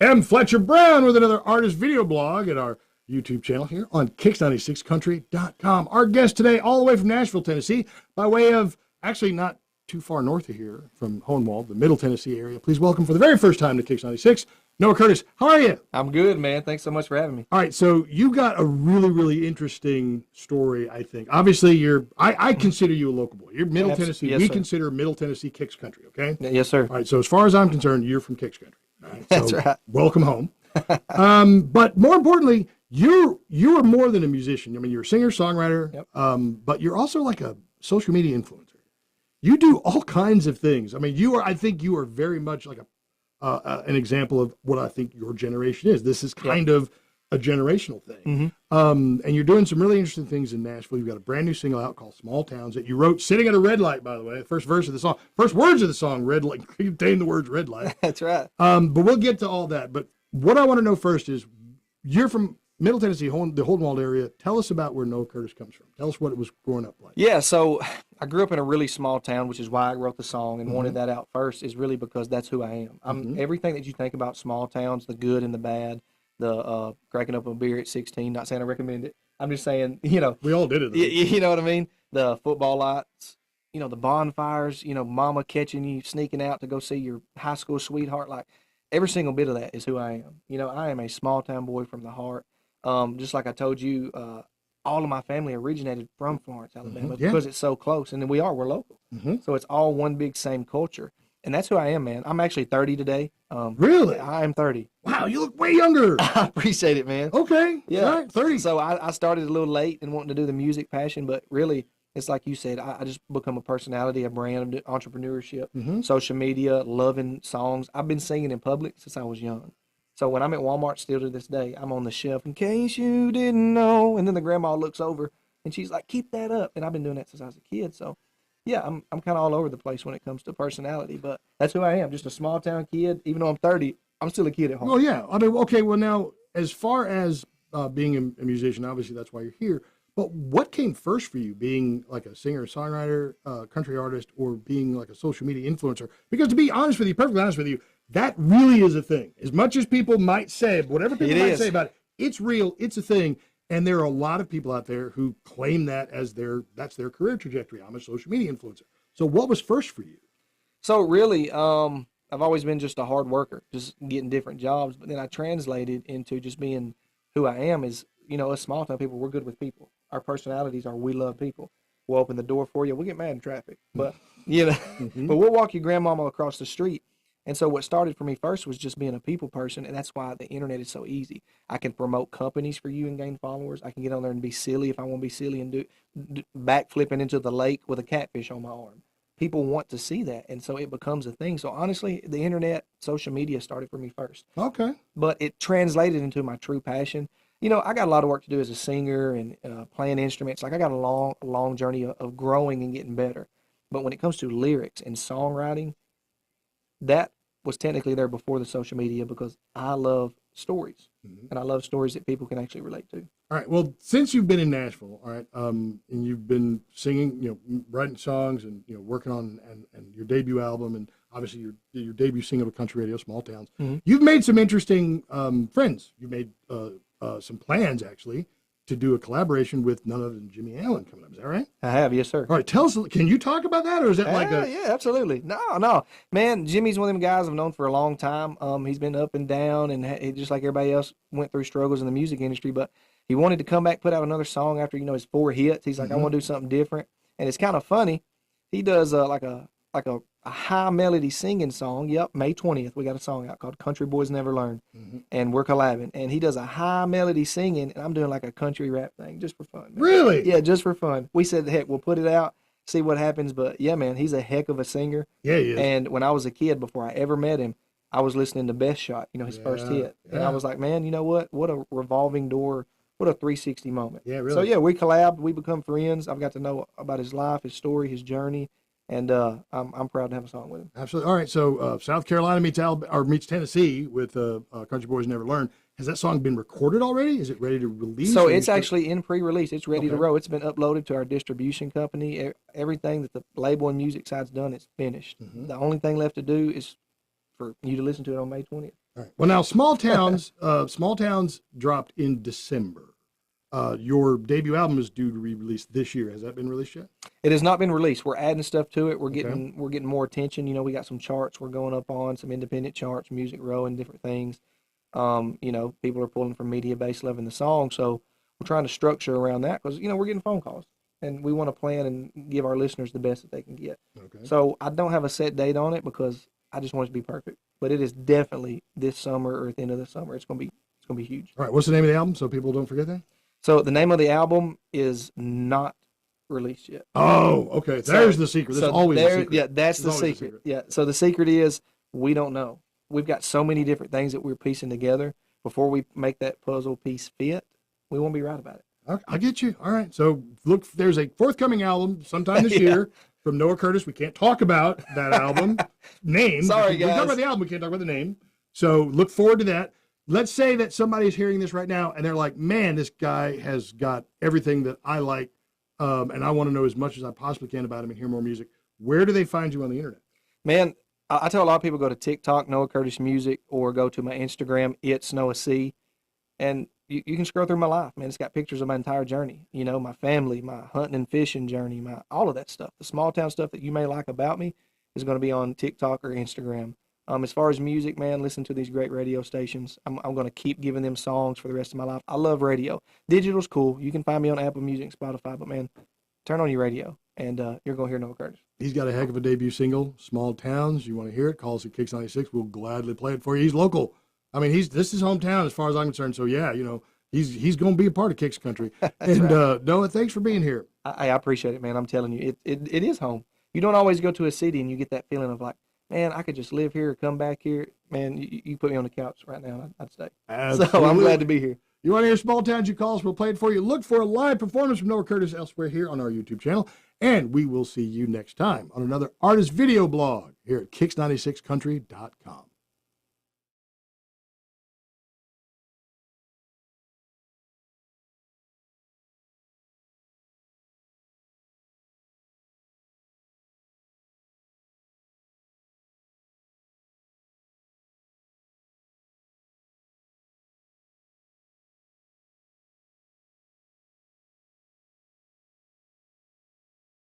am Fletcher Brown with another artist video blog at our YouTube channel here on KIX96Country.com. Our guest today, all the way from Nashville, Tennessee, by way of actually not too far north of here from Hohenwald, the Middle Tennessee area. Please welcome for the very first time to KIX 96, Noah Curtis. How are you? I'm good, man. Thanks so much for having me. All right, so you got a really, really interesting story, I think. Obviously, I consider you a local boy. You're Middle Tennessee. Yes, we sir. consider Middle Tennessee KIX Country, okay? Yes, sir. All right, so as far as I'm concerned, you're from KIX Country. All right, so That's right. welcome home. But more importantly, you are more than a musician. I mean, you're a singer, songwriter, Yep. but you're also like a social media influencer. You do all kinds of things. I mean, I think you are very much like an example of what I think your generation is. This is kind of a generational thing. And you're doing some really interesting things in Nashville. You've got a brand new single out called Small Towns that you wrote sitting at a red light, by the way. The first verse of the song, first words of the song, red light, contain the words red light. That's right. But we'll get to all that. But what I want to know first is, you're from Middle Tennessee, the Hohenwald area. Tell us about where Noah Curtis comes from. Tell us what it was growing up like. Yeah, so I grew up in a really small town, which is why I wrote the song and wanted that out first, is really because that's who I am. I'm everything that you think about small towns, the good and the bad, the cracking up a beer at 16, not saying I recommend it. I'm just saying, We all did it. you know what I mean? The football lights, the bonfires, mama catching you sneaking out to go see your high school sweetheart. Like, every single bit of that is who I am. I am a small town boy from the heart. Just like I told you, all of my family originated from Florence, Alabama, because it's so close. And then we're local. So it's all one big same culture. And that's who I am, man. I'm actually 30 today. Really? I am 30. Wow, you look way younger. I appreciate it, man. Okay. Yeah. All right, 30. So I started a little late and wanting to do the music passion, but really, it's like you said, I just become a personality, a brand, entrepreneurship, social media, loving songs. I've been singing in public since I was young. So when I'm at Walmart still to this day, I'm on the shelf, in case you didn't know. And then the grandma looks over and she's like, keep that up. And I've been doing that since I was a kid. So yeah, I'm kind of all over the place when it comes to personality, but that's who I am. Just a small town kid. Even though I'm 30, I'm still a kid at home. Well, yeah. I mean, okay. Well, now, as far as being a musician, obviously that's why you're here. But what came first for you, being like a singer, songwriter, country artist, or being like a social media influencer? Because to be honest with you, perfectly honest with you, that really is a thing. As much as people might say, whatever people might say about it, it's real, it's a thing. And there are a lot of people out there who claim that as that's their career trajectory. I'm a social media influencer. So what was first for you? So really, I've always been just a hard worker, just getting different jobs. But then I translated into just being who I am is, us small town people, we're good with people. Our personalities are, we love people. We'll open the door for you. We'll get mad in traffic, but but we'll walk your grandmama across the street. And so what started for me first was just being a people person, and that's why the internet is so easy. I can promote companies for you and gain followers. I can get on there and be silly if I want to be silly and do backflipping into the lake with a catfish on my arm. People want to see that, and so it becomes a thing. So honestly, the internet, social media started for me first. Okay. But it translated into my true passion. I got a lot of work to do as a singer and playing instruments. Like, I got a long journey of growing and getting better. But when it comes to lyrics and songwriting, that was technically there before the social media, because I love stories, and I love stories that people can actually relate to. All right. Well, since you've been in Nashville, all right, and you've been singing, writing songs, and working on and your debut album, and obviously your debut single to country radio, Small Towns. You've made some interesting friends. You made some plans actually to do a collaboration with none other than Jimmy Allen coming up. Is that right? I have, yes, sir. All right. Tell us. Can you talk about that, or is that Yeah, absolutely. No, man. Jimmy's one of them guys I've known for a long time. He's been up and down, and he, just like everybody else, went through struggles in the music industry. But he wanted to come back, put out another song after his 4 hits. He's like, I want to do something different, and it's kind of funny. He does like a high melody singing song. Yep, May 20th, we got a song out called "Country Boys Never Learn," and we're collabing. And he does a high melody singing, and I'm doing like a country rap thing just for fun. Man. Really? Yeah, just for fun. We said, heck, we'll put it out, see what happens. But yeah, man, he's a heck of a singer. Yeah, he is. And when I was a kid, before I ever met him, I was listening to Best Shot, his first hit, and I was like, man, you know what? What a revolving door. What a 360 moment. Yeah, really. So yeah, we collabed. We become friends. I've got to know about his life, his story, his journey. And I'm proud to have a song with him. Absolutely. All right. So South Carolina meets Tennessee with Country Boys Never Learn. Has that song been recorded already? Is it ready to release? So it's actually in pre-release. It's ready to roll. It's been uploaded to our distribution company. Everything that the label and music side's done, it's finished. The only thing left to do is for you to listen to it on May 20th. All right. Well, now Small Towns dropped in December. Your debut album is due to be released this year. Has that been released yet? It has not been released. We're adding stuff to it. Okay. We're getting more attention. You know, we got some charts we're going up on, some independent charts, Music Row, and different things. You know, people are pulling from media base, loving the song, so we're trying to structure around that because you know we're getting phone calls and we want to plan and give our listeners the best that they can get. Okay. So I don't have a set date on it because I just want it to be perfect. But it is definitely this summer or at the end of the summer. It's gonna be huge. All right. What's the name of the album so people don't forget that? So the name of the album is not released yet. Oh, okay. There's the secret. There's always a secret. Yeah, that's There's the always a secret. Yeah. So the secret is we don't know. We've got so many different things that we're piecing together. Before we make that puzzle piece fit, we won't be right about it. Okay, I get you. All right. So look, there's a forthcoming album sometime this year from Noah Curtis. We can't talk about that album name. Sorry, We can talk guys. about the album. We can't talk about the name. So look forward to that. Let's say that somebody's hearing this right now and they're like, man, this guy has got everything that I like. And I want to know as much as I possibly can about him and hear more music. Where do they find you on the internet? Man, I tell a lot of people go to TikTok, Noah Curtis Music, or go to my Instagram, it's Noah C. And you can scroll through my life, man. It's got pictures of my entire journey. You know, my family, my hunting and fishing journey, my all of that stuff. The small town stuff that you may like about me is going to be on TikTok or Instagram. As far as music, man, listen to these great radio stations. I'm going to keep giving them songs for the rest of my life. I love radio. Digital's cool. You can find me on Apple Music, Spotify, but man, turn on your radio and you're going to hear Noah Curtis. He's got a heck of a debut single, Small Towns. You want to hear it? Call us at KIX 96. We'll gladly play it for you. He's local. I mean, this is hometown as far as I'm concerned. So yeah, you know, he's going to be a part of KIX Country. And right. Noah, thanks for being here. I appreciate it, man. I'm telling you, it is home. You don't always go to a city and you get that feeling of like, man, I could just live here or come back here. Man, you put me on the couch right now, and I'd stay. Absolutely. So I'm glad to be here. You want to hear Small Towns, you call us. We'll play it for you. Look for a live performance from Noah Curtis elsewhere here on our YouTube channel. And we will see you next time on another artist video blog here at KIX96country.com.